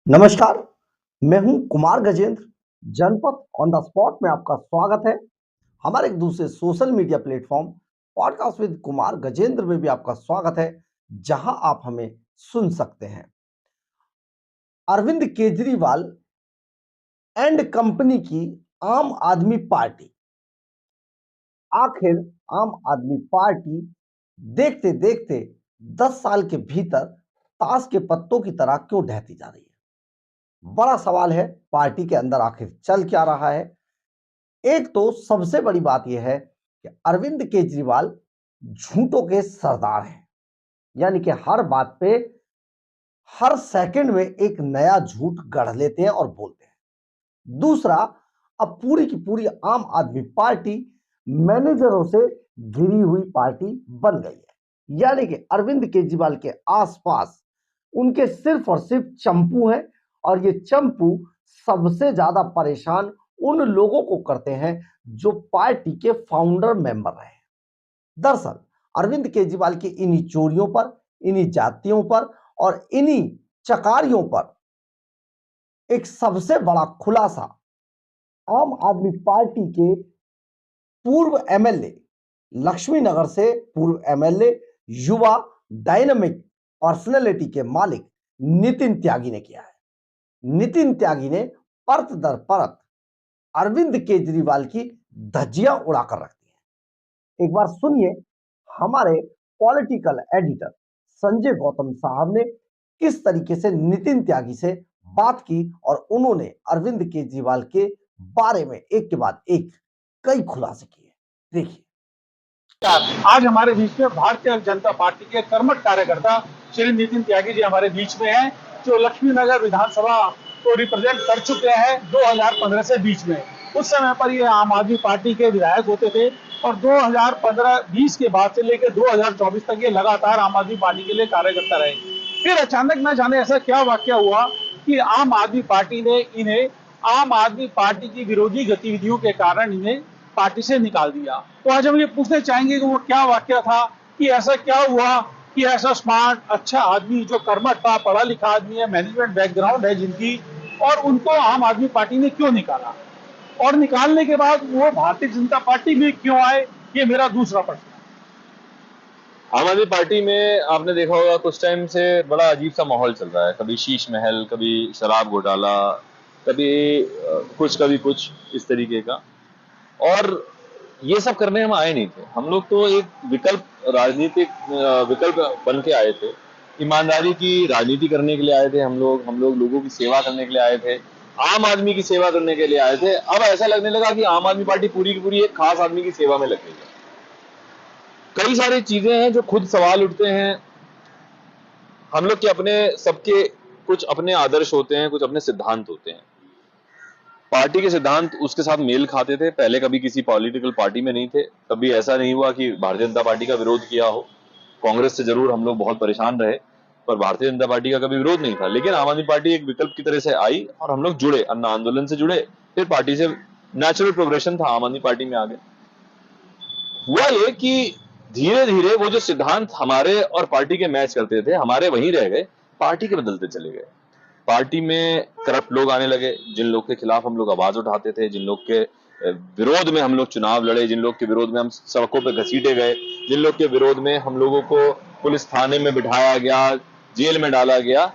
नमस्कार, मैं हूं कुमार गजेंद्र। जनपद ऑन द स्पॉट में आपका स्वागत है। हमारे एक दूसरे social media platform podcast with Kumar Gajendra में भी आपका स्वागत है, जहां आप हमें सुन सकते हैं। अरविंद केजरीवाल एंड कंपनी की आम आदमी पार्टी, आखिर आम आदमी पार्टी देखते देखते 10 साल के भीतर ताश के पत्तों की तरह क्यों ढहती जा रही है? बड़ा सवाल है, पार्टी के अंदर आखिर चल क्या रहा है। एक तो सबसे बड़ी बात यह है कि अरविंद केजरीवाल झूठों के सरदार हैं, यानी कि हर बात पे हर सेकंड में एक नया झूठ गढ़ लेते हैं और बोलते हैं। दूसरा, अब पूरी की पूरी आम आदमी पार्टी मैनेजरों से घिरी हुई पार्टी बन गई है, यानी कि अरविंद केजरीवाल के आसपास उनके सिर्फ और सिर्फ चंपू हैं, और ये चंपू सबसे ज्यादा परेशान उन लोगों को करते हैं जो पार्टी के फाउंडर मेंबर रहे। दरअसल अरविंद केजरीवाल की इन्हीं चोरियों पर, इन्हीं जातियों पर और इन्हीं चकारियों पर एक सबसे बड़ा खुलासा आम आदमी पार्टी के पूर्व एमएलए, लक्ष्मी नगर से पूर्व एमएलए, युवा डायनामिक पर्सनैलिटी के मालिक नितिन त्यागी ने किया है। नितिन त्यागी ने परत दर परत अरविंद केजरीवाल की धज्जियां उड़ाकर रख दी है। एक बार सुनिए हमारे पॉलिटिकल एडिटर संजय गौतम साहब ने किस तरीके से नितिन त्यागी से बात की और उन्होंने अरविंद केजरीवाल के बारे में एक के बाद एक कई खुलासे किए। देखिए, आज हमारे बीच में भारतीय जनता पार्टी के कर्मठ कार्यकर्ता श्री नितिन त्यागी जी हमारे बीच में हैं, जो लक्ष्मीनगर विधानसभा को रिप्रेजेंट कर चुके हैं 2015 से बीच में। उस समय पर ये आम आदमी पार्टी के विधायक होते थे और 2015-20 के बाद से लेकर 2024 तक ये लगातार आम आदमी पार्टी के लिए कार्यकर्ता रहे। फिर अचानक न जाने ऐसा क्या वाकया हुआ कि आम आदमी पार्टी ने इन्हें आम आदमी पार्टी की विरोधी गतिविधियों के कारण इन्हें पार्टी से निकाल दिया। तो आज हम ये पूछना चाहेंगे कि वो क्या वाकया था, कि ऐसा क्या हुआ कि ऐसा स्मार्ट अच्छा आदमी जो कर्मठ था, पढ़ा लिखा आदमी है, मैनेजमेंट बैकग्राउंड है जिनकी, और उनको आम आदमी पार्टी ने क्यों निकाला, और निकालने के बाद वो भारतीय जनता पार्टी में क्यों आए, ये मेरा दूसरा प्रश्न है। आम आदमी पार्टी में आपने देखा होगा कुछ टाइम से बड़ा अजीब सा माहौल चल रहा है। कभी शीश महल, कभी शराब घोटाला, कभी कभी कुछ इस तरीके का। और ये सब करने हम आए नहीं थे। हम लोग तो एक विकल्प, राजनीतिक विकल्प बन के आए थे। ईमानदारी की राजनीति करने के लिए आए थे। हम लोग लोगों की सेवा करने के लिए आए थे, आम आदमी की सेवा करने के लिए आए थे। अब ऐसा लगने लगा कि आम आदमी पार्टी पूरी की पूरी एक खास आदमी की सेवा में लग गई है। कई सारी चीजें हैं जो खुद सवाल उठते हैं। हम लोग के अपने सबके कुछ अपने आदर्श होते हैं, कुछ अपने सिद्धांत होते हैं। पार्टी के सिद्धांत उसके साथ मेल खाते थे। पहले कभी किसी पॉलिटिकल पार्टी में नहीं थे, कभी ऐसा नहीं हुआ कि भारतीय जनता पार्टी का विरोध किया हो। कांग्रेस से जरूर हम लोग बहुत परेशान रहे, पर भारतीय जनता पार्टी का कभी विरोध नहीं था। लेकिन आम आदमी पार्टी एक विकल्प की तरह से आई और हम लोग जुड़े, अन्ना आंदोलन से जुड़े, फिर पार्टी से नेचुरल प्रोग्रेशन था, आम आदमी पार्टी में आ गए। हुआ ये कि धीरे धीरे वो जो सिद्धांत हमारे और पार्टी के मैच करते थे, हमारे वहीं रह गए, पार्टी के बदलते चले गए। पार्टी में करप्ट लोग आने लगे, जिन लोग के खिलाफ हम लोग आवाज उठाते थे, जिन लोग के विरोध में हम लोग चुनाव लड़े, जिन लोग के विरोध में हम सड़कों पे घसीटे गए, जिन लोग के विरोध में हम लोगों को पुलिस थाने में बिठाया गया, जेल में डाला गया,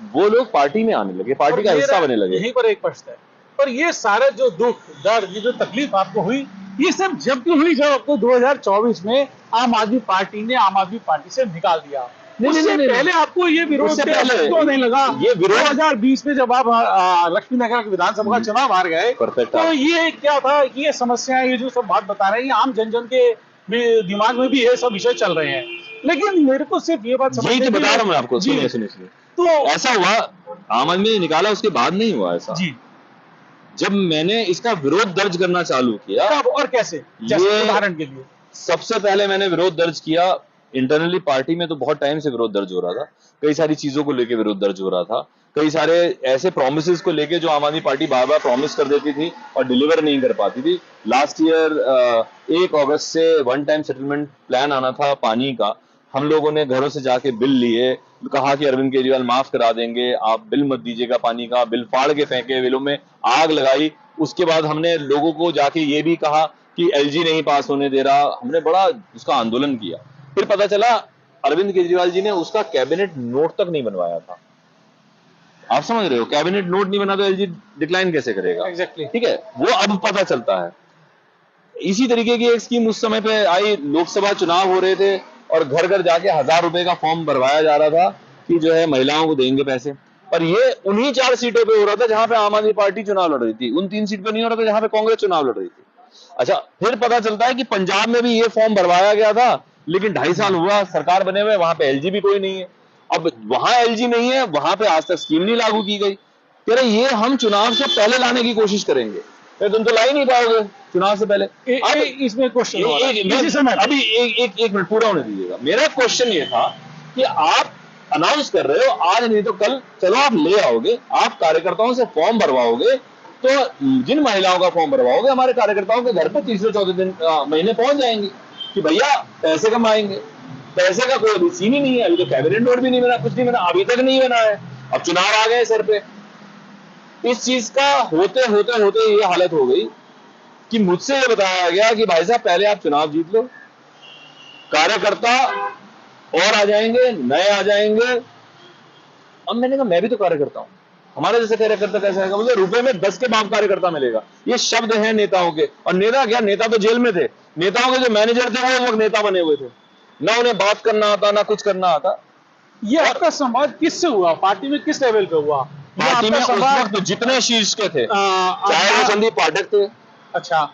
वो लोग पार्टी में आने लगे, पार्टी का हिस्सा बनने लगे। यहीं पर एक प्रश्न है, पर ये सारे जो दुख दर्द, ये जो तकलीफ आपको हुई, ये सब जब क्यों हुई, जब आपको 2024 में आम आदमी पार्टी ने आम आदमी पार्टी से निकाल दिया? उससे पहले आपको ये विरोध क्यों नहीं लगा? ये विरोध 2020 में जब आप लक्ष्मीनगर विधानसभा का चुनाव हार गए, तो ये क्या था, ये समस्याएं, ये जो सब बात बता रहे हैं, ये आम जन के दिमाग में भी ये सब विषय चल रहे हैं। लेकिन मेरे को सिर्फ ये बात यही तो बता रहा हूँ मैं आपको। सुनिए, तो ऐसा हुआ, आम आदमी ने निकाला, उसके बाद नहीं हुआ ऐसा जी। जब मैंने इसका विरोध दर्ज करना चालू किया, कब और कैसे, उदाहरण के लिए, सबसे पहले मैंने विरोध दर्ज किया इंटरनली पार्टी में। तो बहुत टाइम से विरोध दर्ज हो रहा था, कई सारी चीजों को लेके विरोध दर्ज हो रहा था, कई सारे ऐसे प्रोमिसेस को लेके जो आम आदमी पार्टी बार बार प्रॉमिस कर देती थी और डिलीवर नहीं कर पाती थी। लास्ट ईयर 1 अगस्त से वन टाइम सेटलमेंट प्लान आना था पानी का, हम लोगों ने घरों से जाके बिल लिए, कहा कि अरविंद केजरीवाल माफ करा देंगे, आप बिल मत दीजिएगा, पानी का बिल फाड़ के फेंके, बिलों में आग लगाई। उसके बाद हमने लोगों को जाके ये भी कहा कि एलजी नहीं पास होने दे रहा, हमने बड़ा उसका आंदोलन किया। फिर पता चला अरविंद केजरीवाल जी ने उसका कैबिनेट नोट तक नहीं बनवाया था। आप समझ रहे हो, कैबिनेट नोट नहीं बना तो एलजी डिक्लाइन कैसे करेगा? एग्जैक्टली। ठीक है, वो अब पता चलता है। इसी तरीके की एक स्कीम उस समय पे आई, लोकसभा चुनाव हो रहे थे और घर घर जाके 1000 रुपए का फॉर्म भरवाया जा रहा था कि जो है महिलाओं को देंगे पैसे। पर ये उन्हीं 4 सीटों पे हो रहा था जहां पे आम आदमी पार्टी चुनाव लड़ रही थी, उन 3 सीट पे नहीं हो रहा था जहां पे कांग्रेस चुनाव लड़ रही थी। अच्छा, फिर पता चलता है कि पंजाब में भी ये फॉर्म भरवाया गया था, लेकिन 2.5 साल हुआ सरकार बने हुए, वहां पे एलजी भी कोई नहीं है। अब वहां एलजी नहीं है, वहां पे आज तक स्कीम नहीं लागू की गई। कह रहे ये हम चुनाव से पहले लाने की कोशिश करेंगे। तुम तो ला ही नहीं पाओगे चुनाव से पहले। इसमें क्वेश्चन अभी एक मिनट पूरा होने दीजिएगा। मेरा क्वेश्चन ये था कि आप अनाउंस कर रहे हो आज नहीं तो कल, चलो आप ले आओगे, आप कार्यकर्ताओं से फॉर्म भरवाओगे, तो जिन महिलाओं का फॉर्म भरवाओगे हमारे कार्यकर्ताओं के घर पर तीसरे चौथे दिन महीने पहुंच जाएंगे कि भैया पैसे कम आएंगे। पैसे का कोई अभी सीन ही नहीं है, अभी तो कैबिनेट नोट भी नहीं बना, कुछ नहीं बना, अभी तक नहीं बना है, अब चुनाव आ गए सर पे। इस चीज का होते होते होते ये हालत हो गई कि मुझसे ये बताया गया कि भाई साहब पहले आप चुनाव जीत लो, कार्यकर्ता और आ जाएंगे, नए आ जाएंगे। अब मैंने कहा मैं भी तो कार्यकर्ता हूं, हमारे जैसे कार्यकर्ता कैसे आएगा? मुझे रुपए में 10 के बाद कार्यकर्ता मिलेगा। ये शब्द है नेताओं के, और नेता क्या, नेता तो जेल में थे। नेताओं के जो मैनेजर थे वो लोग नेता बने हुए थे, ना उन्हें बात करना आता, ना कुछ करना आता। ये आपका संवाद किससे हुआ, पार्टी में किस लेवल पे हुआ? पार्टी में उस वक्त जितने शीर्ष के थे, चाहे वो संदीप पाठक थे, अच्छा,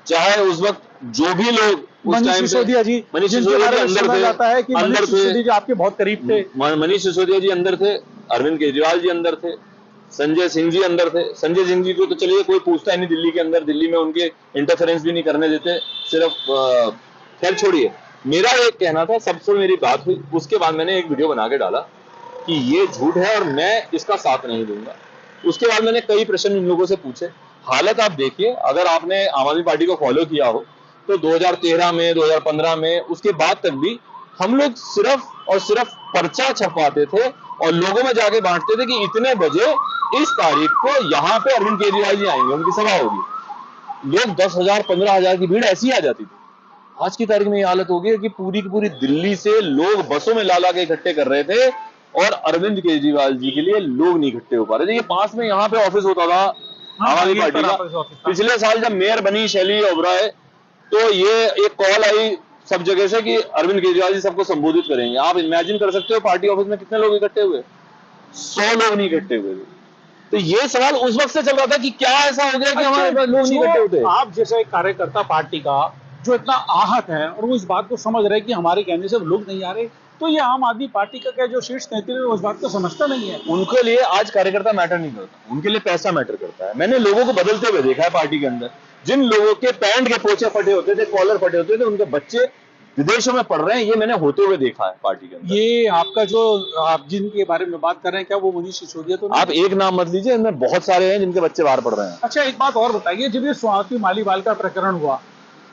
चाहे उस वक्त जो भी लोग मनीष सिसोदिया जी, मनीष सिसोदिया जी अंदर थे, जाता है कि मनीष सिसोदिया जी आपके बहुत करीब थे। मनीष सिसोदिया जी अंदर थे, अरविंद केजरीवाल जी अंदर थे, संजय सिंह जी अंदर थे। संजय सिंह जी को तो चलिए कोई पूछता ही नहीं दिल्ली के अंदर, दिल्ली में उनके इंटरफेरेंस भी नहीं करने देते, सिर्फ खैर छोड़िए। मेरा एक कहना था, सबसे मेरी बात हुई, उसके बाद मैंने एक वीडियो बना के डाला कि ये झूठ है और मैं इसका साथ नहीं दूंगा। उसके बाद मैंने कई प्रश्न इन लोगों से पूछे। हालत आप देखिए, अगर आपने आम आदमी पार्टी को फॉलो किया हो तो 2013 में, 2015 में, उसके बाद तक भी हम लोग सिर्फ और सिर्फ पर्चा छपवाते थे और लोगों में जाके बांटते थे कि इतने बजे इस तारीख को यहाँ पे अरविंद केजरीवाल जी आएंगे, उनकी सभा होगी। लोग 10,000 15,000 की भीड़ ऐसी आ जाती थी। आज की तारीख में ये हालत हो गई है कि पूरी की पूरी दिल्ली से लोग बसों में ला के इकट्ठे कर रहे थे और अरविंद केजरीवाल जी के लिए लोग नहीं इकट्ठे हो पा रहे थे। ये पास में यहाँ पे ऑफिस होता था आम आदमी पार्टी का। पिछले साल जब मेयर बनी शैली ओबराय, तो ये एक कॉल आई सब जगह से कि अरविंद केजरीवाल जी सबको संबोधित करेंगे। आप इमेजिन कर सकते हो पार्टी ऑफिस में कितने लोग इकट्ठे हुए? 100 लोग नहीं इकट्ठे हुए। तो ये सवाल उस वक्त से चल रहा था कि क्या ऐसा हो गया कि हमारे पास लोग नहीं इकट्ठे होते। आप जैसे एक कार्यकर्ता पार्टी का जो इतना आहत है और वो इस बात को समझ रहे कि हमारे कहने से लोग नहीं आ रहे, तो ये आम आदमी पार्टी का क्या जो शीर्ष नेतृत्व है उस बात को समझता नहीं है? उनके लिए आज कार्यकर्ता मैटर नहीं करता, उनके लिए पैसा मैटर करता है। मैंने लोगों को बदलते हुए देखा है पार्टी के अंदर। जिन लोगों के पैंट के पोचे फटे होते थे, कॉलर फटे होते थे, उनके बच्चे विदेशों में पढ़ रहे हैं, ये मैंने होते हुए देखा है पार्टी के अंदर। ये आपका जो आप जिनके बारे में बात कर रहे हैं, क्या वो मनीष सिसोदिया तो नहीं? आप एक नाम मत लीजिए, इनमें बहुत सारे हैं जिनके बच्चे बाहर पढ़ रहे हैं। अच्छा, एक बात और बताइए, जब ये स्वाति मालीवाल का प्रकरण हुआ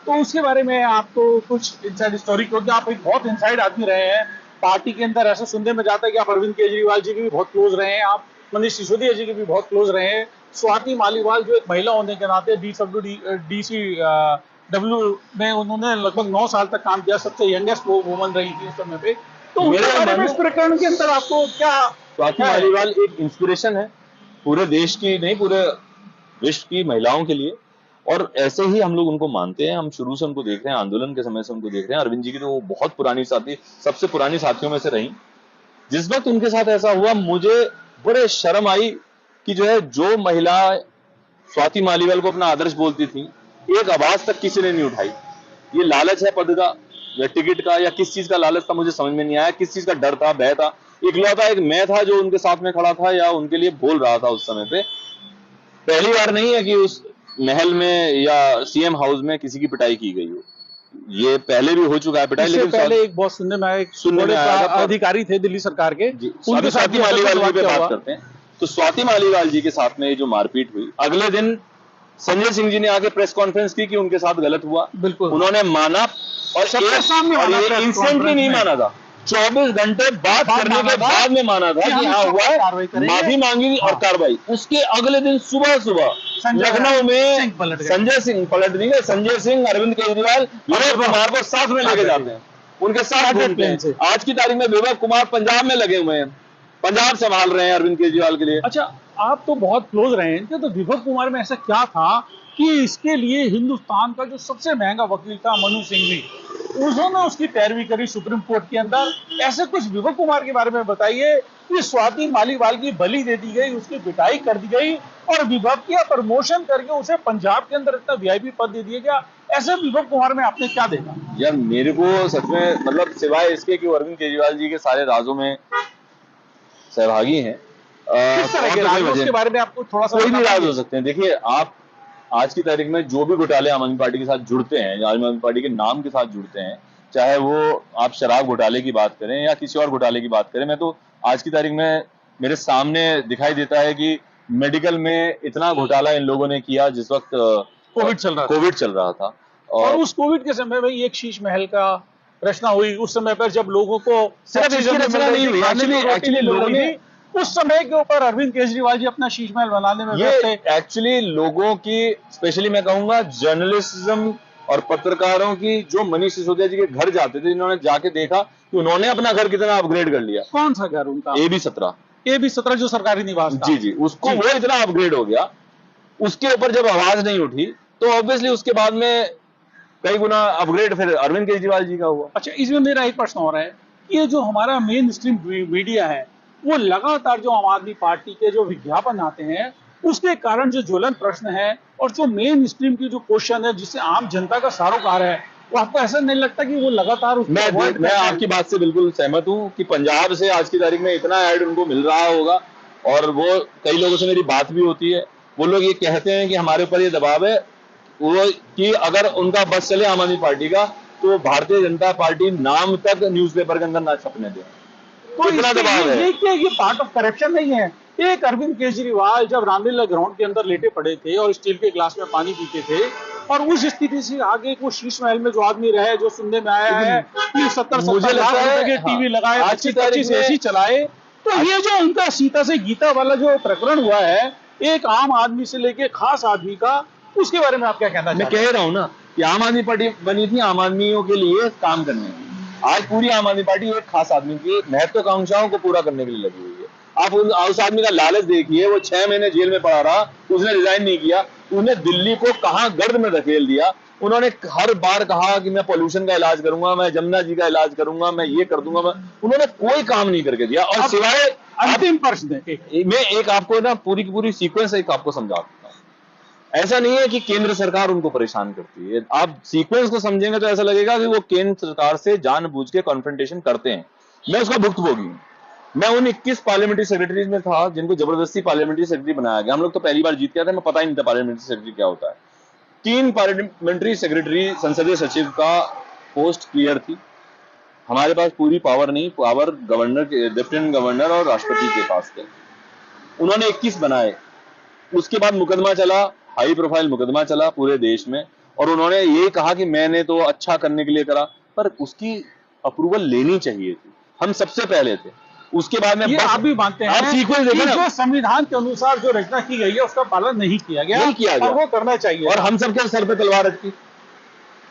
तो उसके बारे में आपको कुछ इनसाइड स्टोरी, क्योंकि आप एक बहुत इनसाइड आदमी रहे हैं पार्टी के अंदर, ऐसा सुनने में जाता है कि आप अरविंद केजरीवाल जी के भी बहुत क्लोज रहे हैं, आप मनीष सिसोदिया जी के भी बहुत क्लोज रहे हैं। स्वाति मालीवाल जो एक महिला होने के नाते DCW में उन्होंने लगभग 9 साल तक काम किया, सबसे यंगेस्ट वुमन रही थी उस समय पे। तो मेरे बारे में इस प्रकरण के अंदर आपको क्या? स्वाति मालीवाल एक इंस्पिरेशन है पूरे देश की नहीं, पूरे विश्व की महिलाओं के लिए, और ऐसे ही हम लोग उनको मानते हैं। हम शुरू से उनको देख रहे हैं, आंदोलन के समय से उनको देख रहे हैं। अरविंद जी की तो वो बहुत पुरानी साथी, सबसे पुरानी साथियों में से रही। जिस वक्त उनके साथ ऐसा हुआ, मुझे बड़े शर्म आई कि जो है, जो महिला स्वाति मालीवाल को अपना आदर्श बोलती थी, एक आवाज तक किसी ने नहीं उठाई। ये लालच है पद का या टिकट का, या किस चीज का लालच था मुझे समझ में नहीं आया। किस चीज का डर था, भय था? इकलौता एक मैं था जो उनके साथ में खड़ा था या उनके लिए बोल रहा था उस समय पे। पहली बार नहीं है कि उस महल में या सीएम हाउस में किसी की पिटाई की गई हो, ये पहले भी हो चुका है पिटाई। लेकिन पहले एक बहुत सुनने में आया, अधिकारी थे दिल्ली सरकार के, उनके स्वाति मालीवाल जी पे बात करते हैं। तो स्वाति मालीवाल जी के साथ में जो मारपीट हुई, अगले दिन संजय सिंह जी ने आके प्रेस कॉन्फ्रेंस की कि उनके साथ गलत हुआ। बिल्कुल, उन्होंने माना और सबके सामने इंस्टेंटली नहीं माना था, 24 घंटे बात करने के बाद में माना था कि हाँ हुआ है, माफी मांगी और कार्रवाई। उसके अगले दिन सुबह सुबह लखनऊ में संजय सिंह पलट नहीं गए, संजय सिंह अरविंद केजरीवाल विवेक कुमार को साथ में लेके जाते हैं, उनके साथ घूमते हैं। आज की तारीख में विवेक कुमार पंजाब में लगे हुए हैं, पंजाब संभाल रहे हैं अरविंद केजरीवाल के लिए। अच्छा, आप तो बहुत क्लोज रहे हैं, तो विवेक कुमार में ऐसा क्या था कि इसके लिए हिंदुस्तान का जो सबसे महंगा वकील था मनु सिंघवी, उन्होंने उसकी पैरवी करी सुप्रीम कोर्ट के अंदर। ऐसे कुछ विवेक कुमार के बारे में बताइए कि स्वाति मालीवाल की बलि दे दी गई, उसकी पिटाई कर दी गई और विभाग का प्रमोशन करके उसे पंजाब के अंदर इतना वीआईपी पद दे दिया गया। ऐसे विवेक कुमार में आपने क्या देखा? यार मेरे को सच में मतलब सिवाय इसके कि अरविंद केजरीवाल जी के सारे राजों में सहभागी हैं, किस तरह के राज उसके बारे में आपको थोड़ा सा? कोई भी राज हो सकते हैं। देखिए, आप आज की तारीख में जो भी घोटाले आम आदमी पार्टी के साथ जुड़ते हैं, आम आदमी पार्टी के नाम के साथ जुड़ते हैं, चाहे वो आप शराब घोटाले की बात करें या किसी और घोटाले की बात करें, मैं तो आज की तारीख में मेरे सामने दिखाई देता है कि मेडिकल में इतना घोटाला इन लोगों ने किया जिस वक्त कोविड चल रहा था। और उस कोविड के समय में एक शीश महल का रचना हुई, उस समय पर जब लोगों को सिर्फ इसकी रचना नहीं हुई, एक्चुअली लोगों ने उस समय के ऊपर अरविंद केजरीवाल जी अपना शीश महल बनाने में व्यस्त थे। एक्चुअली लोगों की, स्पेशली मैं कहूंगा जर्नलिज्म और पत्रकारों की, जो मनीष सिसोदिया जी के घर जाते थे, इन्होंने जाके देखा कि उन्होंने अपना घर कितना अपग्रेड कर लिया। कौन सा घर उनका? AB17 जो सरकारी निवास था। जी, उसको वो इतना अपग्रेड हो गया, उसके ऊपर जब आवाज नहीं उठी तो ऑब्वियसली उसके बाद में कई गुना अपग्रेड फिर अरविंद केजरीवाल जी का हुआ। अच्छा, इसमें मेरा एक प्रश्न और है कि ये जो हमारा मेन स्ट्रीम मीडिया है, वो लगातार जो आम आदमी पार्टी के जो विज्ञापन आते हैं, उसके कारण जो ज्वलन प्रश्न है और जो मेन स्ट्रीम की जो क्वेश्चन है जिससे आम जनता का सरोकार है, वो आपको ऐसा नहीं लगता कि वो लगातार मैं आपकी बात से बिल्कुल सहमत हूं कि पंजाब से आज की तारीख में इतना ऐड उनको मिल रहा होगा, और वो कई लोगों से मेरी बात भी होती है, वो लोग ये कहते हैं कि हमारे ऊपर ये दबाव है वो कि अगर उनका बस चले आम आदमी पार्टी का तो भारतीय जनता पार्टी नाम तक न्यूज़पेपर के अंदर ना छपने दे। तो इतना दबाव है। ये पार्ट ऑफ करप्शन नहीं है? एक अरविंद केजरीवाल जब रामलीला ग्राउंड के अंदर लेटे पड़े थे और स्टील के ग्लास में पानी पीते थे, और उस स्थिति से आगे वो शीश महल में जो आदमी रहे, जो सुनने में आया है कि 70 लाख रुपए के टीवी लगाए, 25 एसी चलाए, तो ये जो उनका सीता से गीता वाला जो प्रकरण हुआ है एक आम आदमी से लेके खास आदमी का, उसके बारे में आप क्या कहना चाहते हैं? मैं कह रहा हूं ना कि आम आदमी पार्टी बनी थी आम आदमियों के लिए काम करने। आज पूरी आम आदमी पार्टी एक खास आदमी की महत्वाकांक्षाओं को पूरा करने के लिए लगी हुई है। आप उस आदमी का लालच देखिए, वो 6 महीने जेल में पड़ा रहा, उसने रिजाइन नहीं किया, उन्हें दिल्ली को कहां गर्द में धकेल दिया। उन्होंने हर बार कहा कि मैं पॉल्यूशन का इलाज करूंगा, मैं जमुना जी का इलाज करूंगा, मैं ये कर दूंगा, उन्होंने कोई काम नहीं करके दिया। और सिवाय अंतिम प्रश्न मैं एक आपको ना पूरी की पूरी सीक्वेंस एक आपको समझा देता हूं। ऐसा नहीं है कि केंद्र सरकार उनको परेशान करती है, आप सीक्वेंस को समझेंगे तो ऐसा लगेगा कि वो केंद्र सरकार से जानबूझ के कॉन्फ्रंटेशन करते हैं। मैं उसका भुक्तभोगी हूं। मैं उन 21 पार्लियामेंट्री सेक्रेटरीज में था जिनको जबरदस्ती पार्लियामेंट्री सेक्रेटरी बनाया गया। हम लोग तो पहली बार जीत के आए थे, मैं पता ही नहीं था पार्लियामेंट्री सेक्रेटरी क्या होता है। 3 पार्लियामेंट्री सेक्रेटरी संसदीय सचिव का पोस्ट क्लियर थी। हमारे पास पूरी पावर नहीं, पावर गवर्नर, लेफ्टिनेंट गवर्नर और राष्ट्रपति के पास थे। उन्होंने 21 बनाए। उसके बाद मुकदमा चला, हाई प्रोफाइल मुकदमा चला पूरे देश में, और उन्होंने ये कहा कि मैंने तो अच्छा करने के लिए करा, पर उसकी अप्रूवल लेनी चाहिए थी, हम सबसे पहले थे। उसके बाद में आप भी मानते हैं कि जो संविधान के अनुसार जो रचना की गई है उसका पालन नहीं किया गया, और वो करना चाहिए, और हम सबके सर पे तलवार रखी।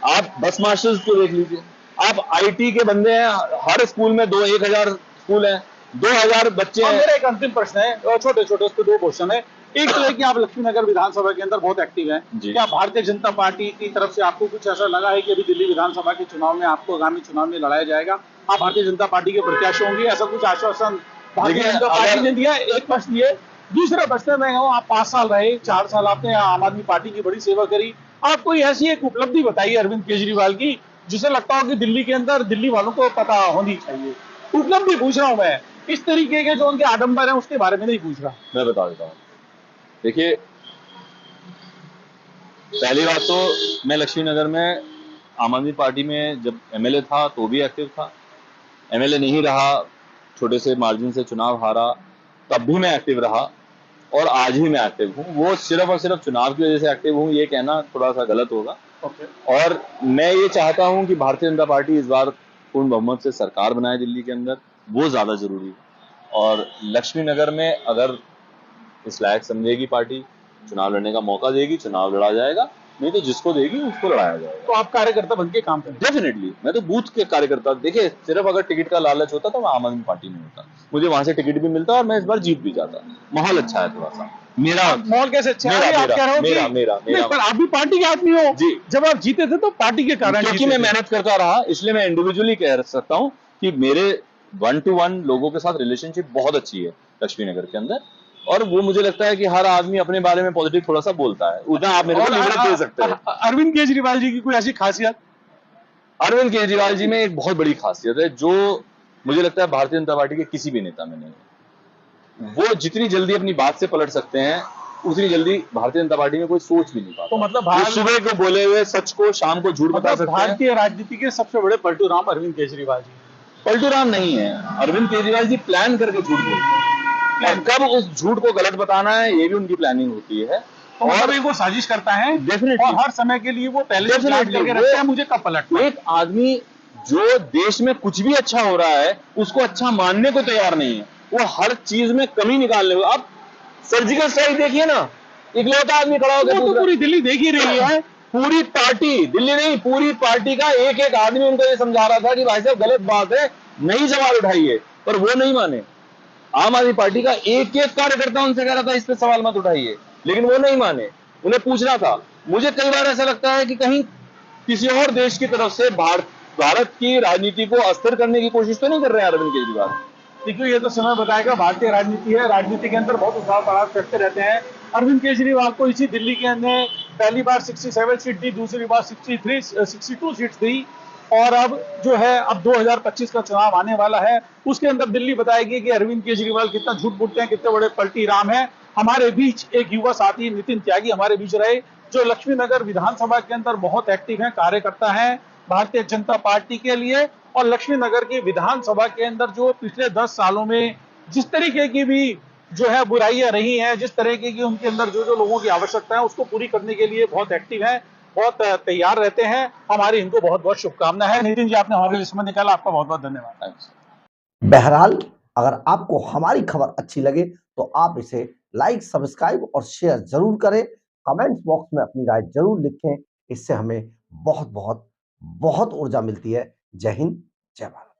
आप बस मास्टर्स को देख लीजिए, आप IT के बंदे हैं, हर स्कूल में 1000 स्कूल हैं, 2000 बच्चे हैं। मेरा एक अंतिम प्रश्न है, छोटे छोटे उसके 2 क्वेश्चन है। एक तो है कि आप लक्ष्मीनगर विधानसभा के अंदर बहुत एक्टिव हैं, क्या भारतीय जनता पार्टी की तरफ से आपको कुछ ऐसा लगा है कि अभी दिल्ली विधानसभा के चुनाव में आपको आगामी चुनाव में लड़ाया जाएगा, आप भारतीय जनता पार्टी के प्रत्याशी होंगे, ऐसा कुछ आश्वासन भारतीय जनता पार्टी ने दिया? एक प्रश्न ये। दूसरा प्रश्न मैं कहूँ, आप 5 साल रहे, 4 साल आपने आम आदमी पार्टी की बड़ी सेवा करी, आप कोई ऐसी एक उपलब्धि बताइए अरविंद केजरीवाल की जिसे लगता हो कि दिल्ली के अंदर दिल्ली वालों को पता होनी चाहिए। उपलब्धि पूछ रहा हूं मैं, इस तरीके के जो उनके आडंबर हैं उसके बारे में नहीं पूछ रहा। मैं बता देता हूँ। देखिए, पहली बात तो मैं लक्ष्मीनगर में आम आदमी पार्टी में जब MLA था तो भी एक्टिव था, MLA नहीं रहा, छोटे से मार्जिन से चुनाव हारा, तब भी मैं एक्टिव रहा, और आज भी मैं एक्टिव हूँ। वो सिर्फ और सिर्फ चुनाव की वजह से एक्टिव हूँ ये कहना थोड़ा सा गलत होगा। और मैं ये चाहता हूँ कि भारतीय जनता पार्टी इस बार पूर्ण बहुमत से सरकार बनाए दिल्ली के अंदर, वो ज्यादा जरूरी है। और लक्ष्मी नगर में अगर इस लायक समझेगी पार्टी, चुनाव लड़ने का मौका देगी, चुनाव लड़ा जाएगा, नहीं तो जिसको देगी उसको लड़ाया जाएगा। तो आप कार्यकर्ता बन के काम करें। डेफिनेटली मैं तो बूथ के कार्यकर्ता, देखिए सिर्फ अगर टिकट का लालच होता तो मैं आम आदमी पार्टी में होता, मुझे वहां से टिकट भी मिलता और मैं इस बार जीत भी जाता। माहौल अच्छा है थोड़ा सा मेरा। माहौल कैसे अच्छा है? मेरा अभी आप कह रहे हो मेरा कि मेरा नहीं, मेरा पर आप भी पार्टी के आदमी हो जी। जब आप जीते थे तो पार्टी के कारण क्योंकि जीते मैं थे। मेहनत करता रहा, इसलिए मैं इंडिविजुअली कह सकता हूँ कि मेरे 1-to-1 लोगों के साथ रिलेशनशिप बहुत अच्छी है लक्ष्मी नगर के अंदर, और वो मुझे लगता है कि हर आदमी अपने बारे में पॉजिटिव थोड़ा सा बोलता है, उतना आप मेरे को और लिबरल दे सकते हैं। अरविंद केजरीवाल जी की कोई ऐसी खासियत? अरविंद केजरीवाल जी में एक बहुत बड़ी खासियत है जो मुझे लगता है भारतीय जनता पार्टी के किसी भी नेता में नहीं है। वो जितनी जल्दी अपनी बात से पलट सकते हैं, उतनी जल्दी भारतीय जनता पार्टी में कोई सोच भी नहीं पाता। तो मतलब वो सुबह को बोले हुए सच को शाम को झूठ बता मतलब सकते हैं। भारतीय राजनीति के सबसे बड़े पलटू राम अरविंद केजरीवाल जी। पलटू राम नहीं है, अरविंद केजरीवाल जी प्लान करके झूठ बोलते हैं, और कब उस झूठ को गलत बताना है ये भी उनकी प्लानिंग होती है। तो मतलब एक वो साजिश करता है Definitely. और हर समय के लिए वो पहले से प्लान Definitely. करके रखते हैं मुझे कब पलटना है। एक आदमी जो देश में कुछ भी अच्छा हो रहा है उसको अच्छा मानने को तैयार नहीं है, वो हर चीज में कमी निकालने को। अब सर्जिकल स्ट्राइक देखिए ना, इकलौता आदमी खड़ा हो गया। वो तो पूरी दिल्ली देख ही रही है। पूरी पार्टी, दिल्ली नहीं पूरी पार्टी का एक एक आदमी उनको ये समझा रहा था कि भाई साहब गलत बात है, नहीं सवाल उठाइए, पर वो नहीं माने। आम आदमी पार्टी का एक एक कार्यकर्ता उनसे कह रहा था इस पे सवाल मत उठाइए, लेकिन वो नहीं माने। उन्हें पूछना था। मुझे कई बार ऐसा लगता है कि कहीं किसी और देश की तरफ से भारत की राजनीति को अस्थिर करने की कोशिश तो नहीं कर रहे हैं अरविंद केजरीवाल। देखिए ये तो समय बताएगा, भारतीय राजनीति है, राजनीति के अंदर बहुत उतार चढ़ाव चढ़ते रहते हैं। अरविंद केजरीवाल को इसी दिल्ली के अंदर पहली बार 67 सीट दी, दूसरी बार 62 सीट दी, और अब जो है अब 2025 का चुनाव आने वाला है, उसके अंदर दिल्ली बताएगी कि अरविंद केजरीवाल कितना झूठ बोलते हैं, कितने बड़े पलटी राम है। हमारे बीच एक युवा साथी नितिन त्यागी हमारे बीच रहे, जो लक्ष्मी नगर विधानसभा के अंदर बहुत एक्टिव है, कार्यकर्ता है भारतीय जनता पार्टी के लिए। और लक्ष्मी नगर की विधानसभा के अंदर जो पिछले 10 सालों में जिस तरीके की भी जो है बुराइयां रही हैं, जिस तरीके की उनके अंदर जो जो लोगों की आवश्यकता है उसको पूरी करने के लिए बहुत एक्टिव है, बहुत तैयार रहते हैं। हमारी इनको बहुत बहुत शुभकामना है। नितिन जी आपने हमारे लिए समय निकाला, आपका बहुत बहुत धन्यवाद। बहरहाल अगर आपको हमारी खबर अच्छी लगे तो आप इसे लाइक, सब्सक्राइब और शेयर जरूर करें। कमेंट्स बॉक्स में अपनी राय जरूर लिखें, इससे हमें बहुत बहुत बहुत ऊर्जा मिलती है। जय हिंद, जय भारत।